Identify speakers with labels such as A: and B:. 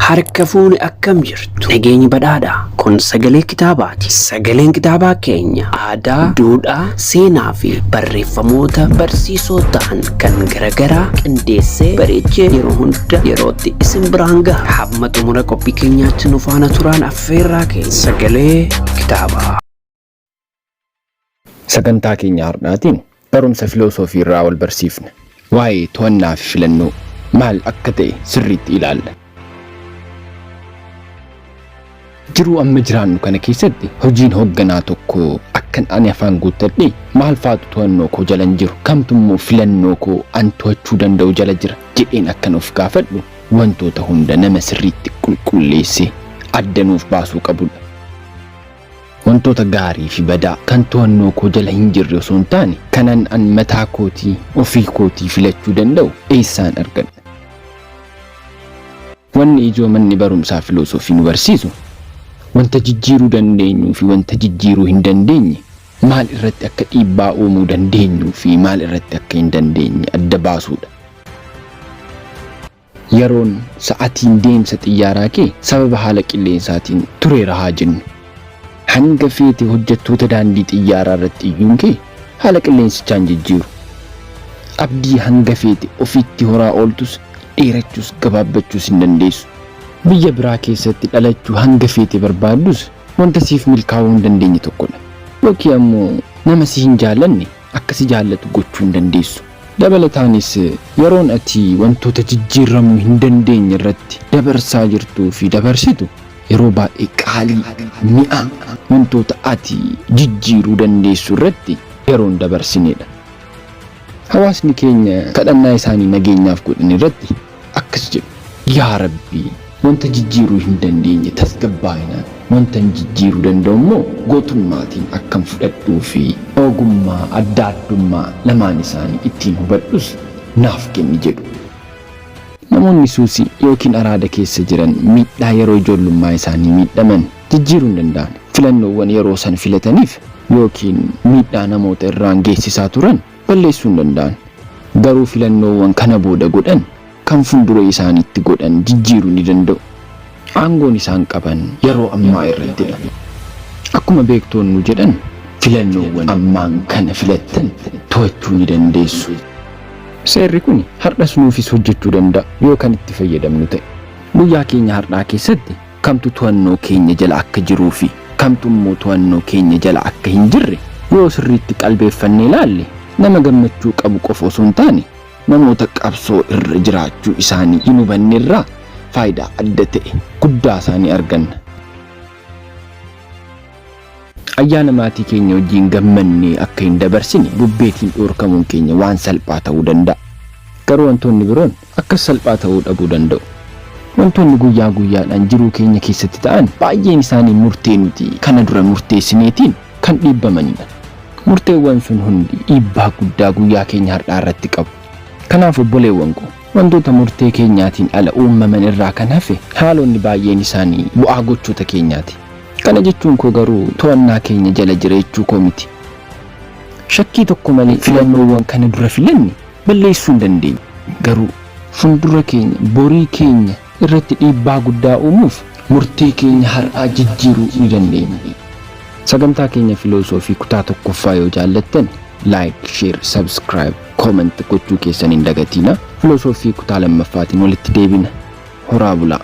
A: Harka fuuni akkam jirtu. Nageenyi badhaadhaa. Kun sagalee kitaabaati. Sagaleen kitaabaa keenya aadaa, duudhaa, seenaa fi barreeffamoota barsiisoo ta'an kan garagaraa qindeessee bareechee yeroo hunda yerootti isin biraan gaha. Hamma xumura qophii keenyaatti nu faana turaan affeerraa keenya. Sagalee kitaabaa.
B: Sagantaa keenya har'aatiin barumsa filosoofii irraa wal barsiifna. Waa'ee to'annaa fi filannoo maal akka ta'e sirriitti ilaalla. Jiruu amma jiraannu kana keessatti hojiin hoogganaa tokko akkan ani afaan guuttadhe maal faatu to'annoo koo jala jiru, kamtummoo filannoo koo an to'achuu danda'u jala jira jedheen akkan of gaafadhu wantoota hunda nama sirriitti qulqulleessee addanuuf baasuu qabudha. Wantoota gaarii fi badaa kan to'annoo koo jala hin jirre osoo hin taane kanan an mataa kootii ofii kootii filachuu danda'u eessaan argadha. Wanni ijoo manni barumsaa filosoofii nu barsiisu wanta jijjiiruu dandeenyuu fi wanta jijjiiruu hin dandeenye maal irratti akka dhiibbaa uumuu dandeenyuu fi maal irratti akka hin dandeenye adda baasuudha. Yeroon sa'aatiin deemsa xiyyaaraa kee sababa haala qilleensaatiin tureera haa jennu. Hanga feete hojjettoota daandii xiyyaaraa irratti iyyuun kee haala qilleensichaan jijjiiru. Abdii hanga feete ofitti horaa ooltus dheerachuus gabaabbachuus hin dandeessu. Biyya biraa keessatti dhalachuu hanga feete barbaaddus wanta siif milkaa'uu hin dandeenye tokkodha. Yookiin ammoo nama si hin jaallanne akka si jaallatu gochuu hin dandeessu. Dabalataanis yeroon ati wantoota jijjiiramuu hin dandeenye irratti dabarsaa jirtuu fi dabarsitu yeroo baay'ee qaalii mi'a wantoota ati jijjiiruu dandeessu irratti yeroon dabarsinedha. Hawaasni keenya kadhannaa isaanii nageenyaaf godhan irratti akkas jedhu: yaa Rabbii, wanta jijjiiruu hin dandeenye tasgabbaa'inaan wanta jijjiiruu danda'u immoo gootummaatiin akkan fudhadhuu fi ogummaa adda addummaa lamaan isaanii ittiin hubadhus naaf kenni jedhu. Namoonni suusii yookiin araada keessa jiran miidhaa yeroo ijoollummaa isaanii miidhaman jijjiiruu hin danda'an. Filannoowwan yeroo san filataniif yookiin miidhaa namoota irraan geessisaa turan balleessuu hin danda'an. Garuu filannoowwan kana booda godhan kan fuuldura isaaniitti godhan jijjiiruu ni danda'u. Aangoon isaan qaban yeroo ammaa irrattidha. Akkuma beektoonni jedhan filannoowwan ammaan kana filattan to'achuu ni dandeessu. Seerri kun har'as nuufis hojjechuu danda'a yoo kan itti fayyadamnu ta'e. Guyyaa keenya har'aa keessatti kamtu to'annoo keenya jala akka jiruu fi kamtu immoo to'annoo keenya jala akka hin jirre yoo sirriitti qalbeeffannee ilaalle nama gammachuu qabu qofa osoo hin taane namoota qabsoo irra jiraachuu isaanii hin hubanne irraa faayidaa adda ta'e guddaa isaanii arganna. Ayyaana maatii keenya wajjin gammannee akka hin dabarsine bubbeetiin dhoorkamuun keenya waan salphaa ta'uu danda'a. Garuu wantoonni biroon akkas salphaa ta'uu dhabuu danda'u. Wantoonni guyyaa guyyaadhaan jiruu keenya keessatti ta'an baay'een isaanii murtee nuti kana dura murteessineetiin kan dhiibbamanidha. Murteewwan sun hundi dhiibbaa guddaa guyyaa keenya har'aa irratti qabu. Kanaaf obboleewwan koo wantoota murtee keenyaatiin ala uumaman irraa kan hafe haalonni baay'een isaanii bu'aa gochoota keenyaati. Kana jechuun koo garuu to'annaa keenya jala jiraachuu koo miti. Shakkii tokko malee filannoowwan kana dura filanne balleessuu hin dandeenyu. Garuu fuuldura keenya borii keenya irratti dhiibbaa guddaa uumuuf murtee keenya har'aa jijjiiruu ni dandeenya. Sagantaa keenya filosoofii kutaa tokkoffaa yoo jaallattan like, share, subscribe, comment gochuu keessan hin dagatina. Filosoofii kutaa lammaffaatiin walitti deebina. Horaa bulaa.